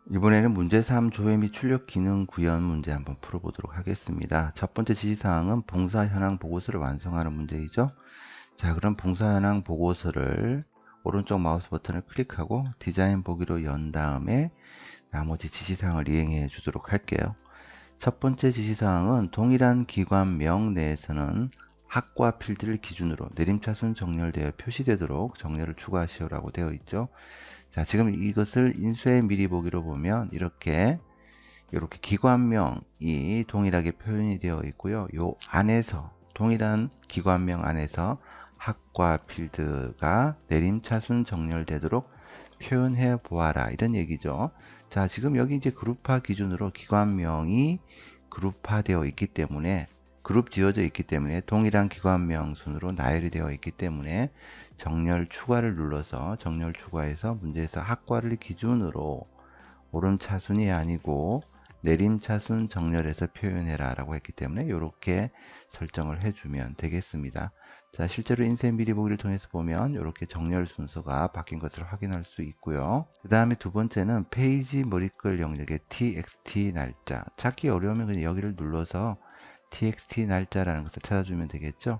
이번에는 문제 3 조회 및 출력 기능 구현 문제 한번 풀어보도록 하겠습니다. 첫 번째 지시사항은 봉사 현황 보고서를 완성하는 문제이죠. 자, 그럼 봉사 현황 보고서를 오른쪽 마우스 버튼을 클릭하고 디자인 보기로 연 다음에 나머지 지시사항을 이행해 주도록 할게요. 첫 번째 지시사항은 동일한 기관명 내에서는 학과 필드를 기준으로 내림차순 정렬되어 표시되도록 정렬을 추가하시오라고 되어 있죠. 자, 지금 이것을 인쇄 미리 보기로 보면 이렇게 기관명이 동일하게 표현이 되어 있고요. 요 안에서 동일한 기관명 안에서 학과 필드가 내림차순 정렬되도록 표현해 보아라 이런 얘기죠. 자, 지금 여기 이제 그룹화 기준으로 기관명이 그룹화되어 있기 때문에 그룹 지어져 있기 때문에 동일한 기관명 순으로 나열이 되어 있기 때문에 정렬 추가를 눌러서 정렬 추가해서 문제에서 학과를 기준으로 오름차순이 아니고 내림차순 정렬해서 표현해라 라고 했기 때문에 이렇게 설정을 해주면 되겠습니다. 자, 실제로 인쇄 미리 보기를 통해서 보면 이렇게 정렬 순서가 바뀐 것을 확인할 수 있고요. 그 다음에 두 번째는 페이지 머리글 영역의 txt 날짜. 찾기 어려우면 그냥 여기를 눌러서 txt 날짜라는 것을 찾아주면 되겠죠.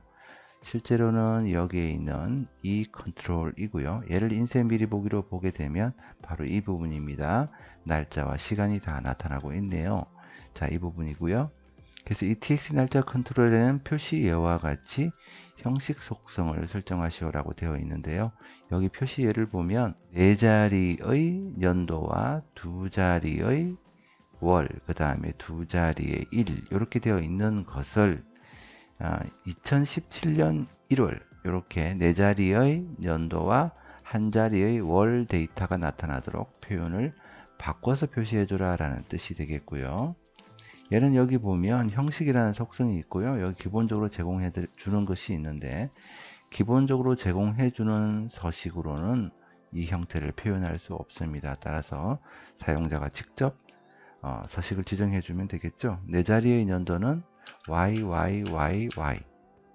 실제로는 여기에 있는 이 컨트롤이고요. 얘를 인쇄 미리 보기로 보게 되면 바로 이 부분입니다. 날짜와 시간이 다 나타나고 있네요. 자, 이 부분이고요. 그래서 이 txt 날짜 컨트롤에는 표시 예와 같이 형식 속성을 설정하시오라고 되어 있는데요. 여기 표시 예를 보면 네 자리의 연도와 두 자리의 월, 그 다음에 두 자리의 일 이렇게 되어 있는 것을 2017년 1월 이렇게 네 자리의 연도와 한 자리의 월 데이터가 나타나도록 표현을 바꿔서 표시해줘라 라는 뜻이 되겠고요. 얘는 여기 보면 형식이라는 속성이 있고요. 여기 기본적으로 제공해 주는 것이 있는데 기본적으로 제공해 주는 서식으로는 이 형태를 표현할 수 없습니다. 따라서 사용자가 직접 서식을 지정해 주면 되겠죠. 네 자리의 연도는 YYYY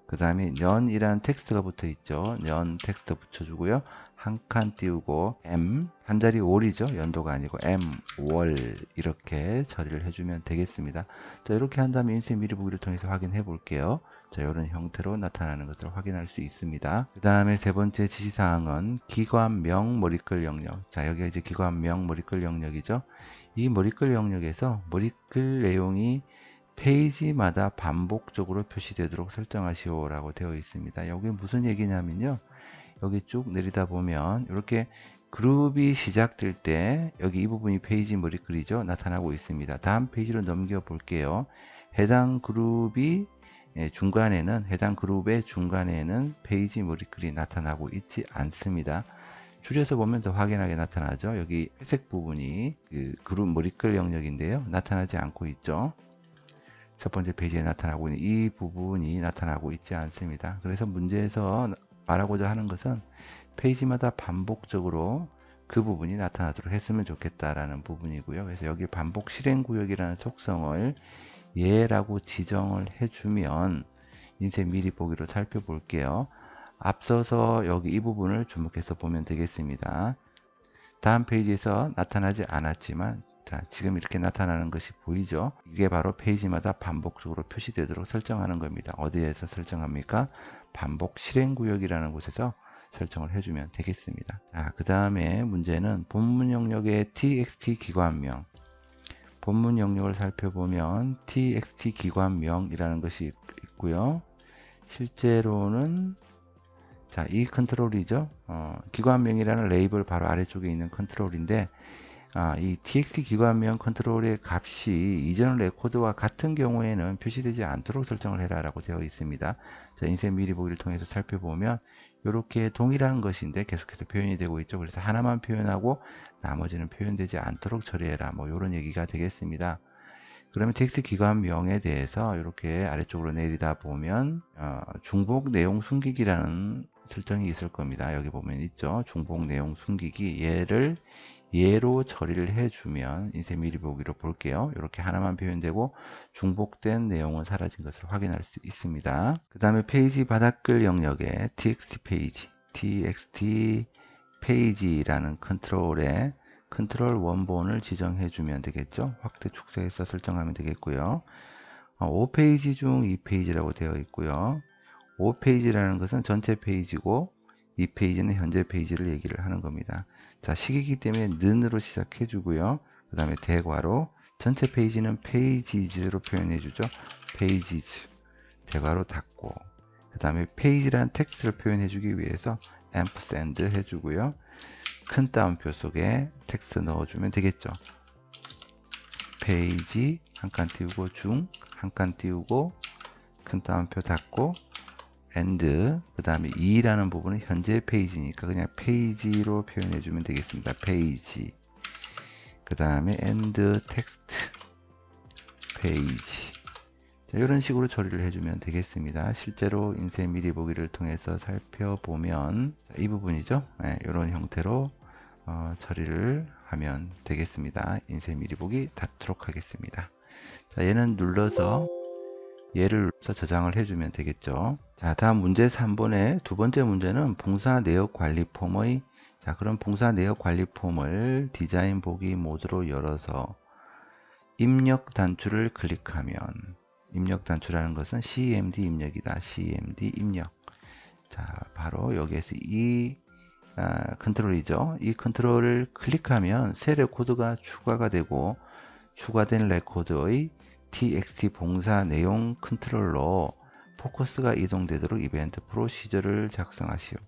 그 다음에 년이라는 텍스트가 붙어 있죠. 년 텍스트 붙여주고요. 한 칸 띄우고 M 한 자리 월이죠. 연도가 아니고 M 월 이렇게 처리를 해주면 되겠습니다. 자, 이렇게 한 다음에 인쇄 미리 보기를 통해서 확인해 볼게요. 자, 이런 형태로 나타나는 것을 확인할 수 있습니다. 그 다음에 세 번째 지시사항은 기관명 머리글 영역. 자, 여기가 이제 기관명 머리글 영역이죠. 이 머리글 영역에서 머리글 내용이 페이지마다 반복적으로 표시되도록 설정하시오 라고 되어 있습니다. 여기 무슨 얘기냐면요. 여기 쭉 내리다 보면 이렇게 그룹이 시작될 때 여기 이 부분이 페이지 머리글이죠. 나타나고 있습니다. 다음 페이지로 넘겨 볼게요. 해당 그룹이 해당 그룹의 중간에는 페이지 머리글이 나타나고 있지 않습니다. 줄여서 보면 더 확연하게 나타나죠. 여기 회색 부분이 그 그룹 머리글 영역인데요. 나타나지 않고 있죠. 첫 번째 페이지에 나타나고 있는 이 부분이 나타나고 있지 않습니다. 그래서 문제에서 말하고자 하는 것은 페이지마다 반복적으로 그 부분이 나타나도록 했으면 좋겠다라는 부분이고요. 그래서 여기 반복 실행 구역이라는 속성을 예라고 지정을 해주면 인쇄 미리 보기로 살펴볼게요. 앞서서 여기 이 부분을 주목해서 보면 되겠습니다. 다음 페이지에서 나타나지 않았지만 자, 지금 이렇게 나타나는 것이 보이죠? 이게 바로 페이지마다 반복적으로 표시되도록 설정하는 겁니다. 어디에서 설정합니까? 반복 실행구역이라는 곳에서 설정을 해주면 되겠습니다. 자, 그 다음에 문제는 본문 영역의 txt 기관명. 본문 영역을 살펴보면 txt 기관명이라는 것이 있고요. 실제로는 자, 이 컨트롤이죠. 기관명이라는 레이블 바로 아래쪽에 있는 컨트롤인데 이 txt 기관명 컨트롤의 값이 이전 레코드와 같은 경우에는 표시되지 않도록 설정을 해라 라고 되어 있습니다. 자, 인쇄 미리 보기를 통해서 살펴보면 이렇게 동일한 것인데 계속해서 표현이 되고 있죠. 그래서 하나만 표현하고 나머지는 표현되지 않도록 처리해라 뭐 이런 얘기가 되겠습니다. 그러면 텍스트 기관명에 대해서 이렇게 아래쪽으로 내리다 보면 중복 내용 숨기기라는 설정이 있을 겁니다. 여기 보면 있죠. 중복 내용 숨기기 얘를 예로 처리를 해주면 인쇄 미리 보기로 볼게요. 이렇게 하나만 표현되고 중복된 내용은 사라진 것을 확인할 수 있습니다. 그 다음에 페이지 바닥글 영역에 txt 페이지라는 컨트롤 원본을 지정해 주면 되겠죠. 확대 축소해서 설정하면 되겠고요. 5페이지 중 2페이지라고 되어 있고요. 5페이지라는 것은 전체 페이지고 2페이지는 현재 페이지를 얘기를 하는 겁니다. 자, 식이기 때문에 는으로 시작해 주고요. 그 다음에 대괄호, 전체 페이지는 페이지즈로 표현해 주죠. 페이지즈, 대괄호 닫고, 그 다음에 페이지라는 텍스트를 표현해 주기 위해서 앰프샌드 해주고요. 큰 따옴표 속에 텍스트 넣어주면 되겠죠. 페이지 한 칸 띄우고, 중 한 칸 띄우고, 큰 따옴표 닫고, and, 그 다음에 2라는 부분은 현재 페이지니까 그냥 페이지로 표현해 주면 되겠습니다. 페이지. 그 다음에 and text 페이지. 자, 이런 식으로 처리를 해주면 되겠습니다. 실제로 인쇄 미리 보기를 통해서 살펴보면 이 부분이죠. 네, 이런 형태로 처리를 하면 되겠습니다. 인쇄 미리 보기 닫도록 하겠습니다. 자, 얘는 눌러서 얘를 눌러서 저장을 해주면 되겠죠. 자, 다음 문제 3번의 두 번째 문제는 봉사 내역 관리 폼의 그럼 봉사 내역 관리 폼을 디자인 보기 모드로 열어서 입력 단추를 클릭하면, 입력 단추라는 것은 CMD 입력이다. CMD 입력. 자, 바로 여기에서 이 컨트롤이죠. 이 컨트롤을 클릭하면 새 레코드가 추가가 되고, 추가된 레코드의 txt 봉사 내용 컨트롤로 포커스가 이동되도록 이벤트 프로시저를 작성하시오.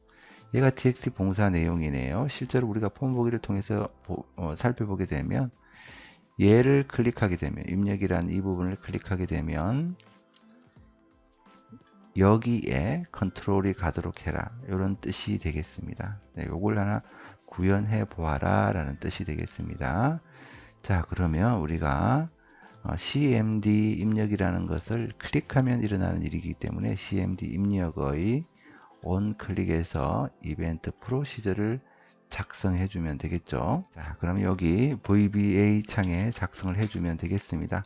얘가 txt 봉사 내용이네요. 실제로 우리가 폼 보기를 통해서 살펴보게 되면 얘를 클릭하게 되면, 입력이라는 이 부분을 클릭하게 되면 여기에 컨트롤이 가도록 해라, 이런 뜻이 되겠습니다. 네, 요걸 하나 구현해 보아라 라는 뜻이 되겠습니다. 자, 그러면 우리가 CMD 입력이라는 것을 클릭하면 일어나는 일이기 때문에 CMD 입력의 온 클릭해서 이벤트 프로시저를 작성해 주면 되겠죠. 자, 그럼 여기 VBA 창에 작성을 해주면 되겠습니다.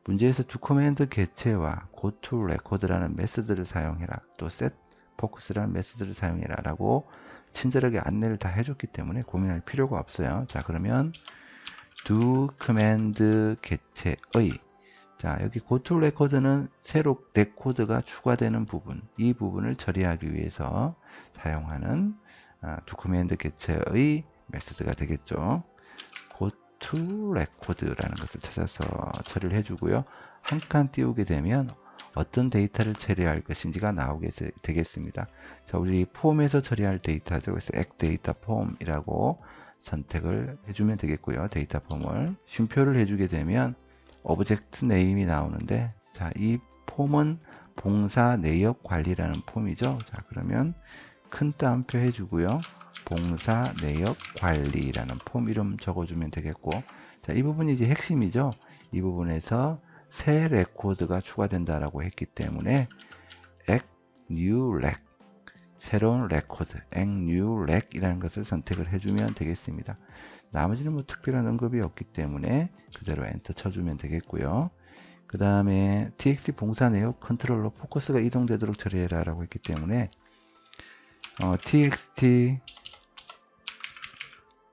문제에서 두 커맨드 개체와 goto record라는 메서드를 사용해라, 또 set focus라는 메서드를 사용해라 라고 친절하게 안내를 다 해줬기 때문에 고민할 필요가 없어요. 자, 그러면 do 커맨드 개체의, 자, 여기 goto record는 새로 레코드가 추가되는 부분, 이 부분을 처리하기 위해서 사용하는 두 커맨드 개체의 메소드가 되겠죠. goto record라는 것을 찾아서 처리를 해주고요. 한 칸 띄우게 되면 어떤 데이터를 처리할 것인지가 나오게 되겠습니다. 자, 우리 폼에서 처리할 데이터죠. 그래서 add data form이라고 선택을 해주면 되겠고요. 데이터 폼을 쉼표를 해주게 되면 오브젝트 네임이 나오는데, 자, 이 폼은 봉사 내역 관리라는 폼이죠. 자, 그러면 큰 따옴표 해주고요. 봉사 내역 관리라는 폼 이름 적어주면 되겠고, 자, 이 부분이 이제 핵심이죠. 이 부분에서 새 레코드가 추가된다라고 했기 때문에 add new rec, 새로운 레코드, add new rec 이라는 것을 선택을 해주면 되겠습니다. 나머지는 뭐 특별한 언급이 없기 때문에 그대로 엔터 쳐주면 되겠고요. 그 다음에 txt 봉사 내역 컨트롤로 포커스가 이동되도록 처리해라 라고 했기 때문에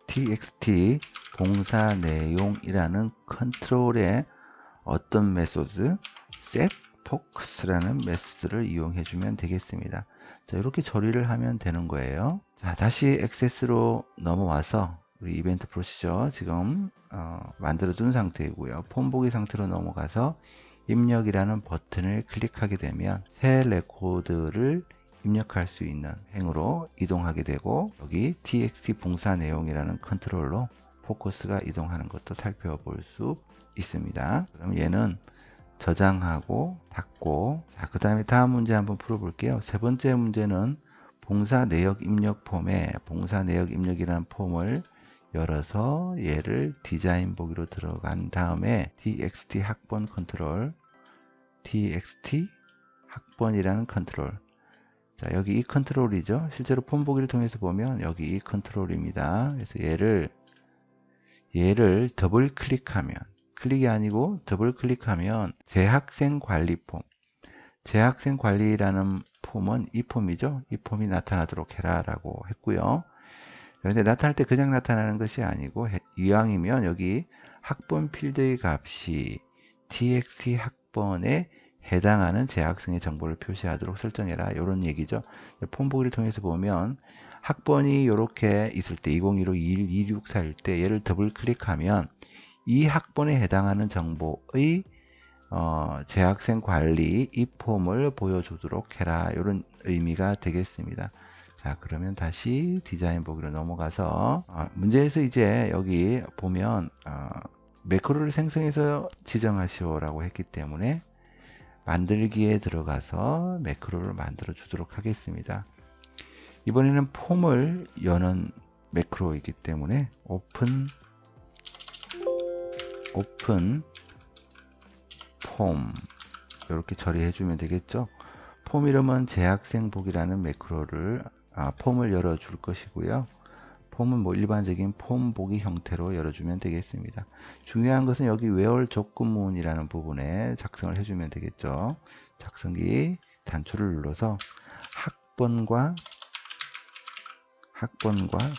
txt 봉사 내용이라는 컨트롤에 어떤 메소드 set focus라는 메소드를 이용해 주면 되겠습니다. 자, 이렇게 처리를 하면 되는 거예요. 자, 다시 액세스로 넘어와서 우리 이벤트 프로시저 지금 만들어 둔 상태이고요. 폼 보기 상태로 넘어가서 입력이라는 버튼을 클릭하게 되면 새 레코드를 입력할 수 있는 행으로 이동하게 되고, 여기 txt 봉사 내용이라는 컨트롤로 포커스가 이동하는 것도 살펴볼 수 있습니다. 그럼 얘는 저장하고 닫고, 자, 그 다음에 다음 문제 한번 풀어볼게요. 세 번째 문제는 봉사 내역 입력 폼에 봉사 내역 입력이라는 폼을 열어서 얘를 디자인 보기로 들어간 다음에 txt 학번 컨트롤, txt 학번이라는 컨트롤, 자, 여기 이 컨트롤이죠. 실제로 폼 보기를 통해서 보면 여기 이 컨트롤입니다. 그래서 얘를 더블 클릭하면, 클릭이 아니고 더블 클릭하면 재학생 관리 폼, 재학생 관리라는 폼은 이 폼이죠. 이 폼이 나타나도록 해라 라고 했고요. 그런데 나타날 때 그냥 나타나는 것이 아니고 이왕이면 여기 학번 필드의 값이 txt 학번에 해당하는 재학생의 정보를 표시하도록 설정해라. 이런 얘기죠. 폼 보기를 통해서 보면 학번이 이렇게 있을 때 2015, 21, 2644일 때 얘를 더블 클릭하면 이 학번에 해당하는 정보의 재학생 관리 이 폼을 보여주도록 해라. 이런 의미가 되겠습니다. 자, 그러면 다시 디자인 보기로 넘어가서 문제에서 이제 여기 보면 매크로를 생성해서 지정하시오라고 했기 때문에 만들기에 들어가서 매크로를 만들어 주도록 하겠습니다. 이번에는 폼을 여는 매크로이기 때문에 오픈 폼 이렇게 처리해 주면 되겠죠. 폼 이름은 재학생 보기라는 매크로를 폼을 열어 줄 것이고요. 폼은 뭐 일반적인 폼 보기 형태로 열어주면 되겠습니다. 중요한 것은 여기 where 조건문이라는 부분에 작성을 해주면 되겠죠. 작성기 단추를 눌러서 학번과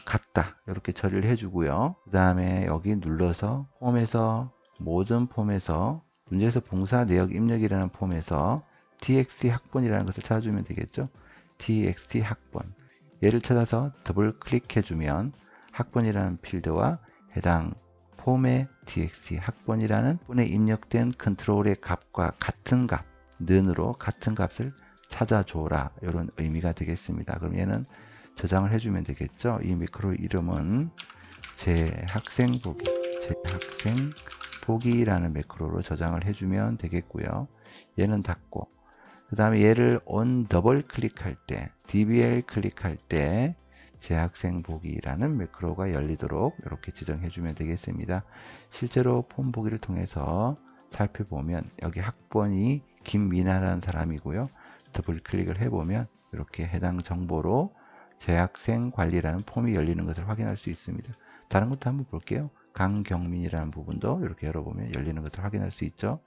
같다 이렇게 처리를 해주고요. 그 다음에 여기 눌러서 폼에서 모든 폼에서 문제에서 봉사 내역 입력이라는 폼에서 txt 학번이라는 것을 찾아주면 되겠죠. txt 학번 얘를 찾아서 더블 클릭해주면 학번이라는 필드와 해당 폼의 txt 학번이라는 폰에 입력된 컨트롤의 값과 같은 값, 는으로 같은 값을 찾아줘라. 이런 의미가 되겠습니다. 그럼 얘는 저장을 해주면 되겠죠. 이 매크로 이름은 재학생 보기라는 매크로로 저장을 해주면 되겠고요. 얘는 닫고 그 다음에 얘를 on 더블 클릭할 때 dbl 클릭할 때 재학생 보기라는 매크로가 열리도록 이렇게 지정해 주면 되겠습니다. 실제로 폼 보기를 통해서 살펴보면 여기 학번이 김미나라는 사람이고요. 더블 클릭을 해보면 이렇게 해당 정보로 재학생 관리라는 폼이 열리는 것을 확인할 수 있습니다. 다른 것도 한번 볼게요. 강경민이라는 부분도 이렇게 열어보면 열리는 것을 확인할 수 있죠.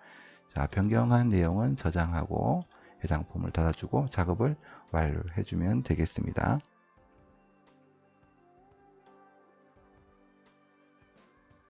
자, 변경한 내용은 저장하고 해당 폼을 닫아주고 작업을 완료해 주면 되겠습니다.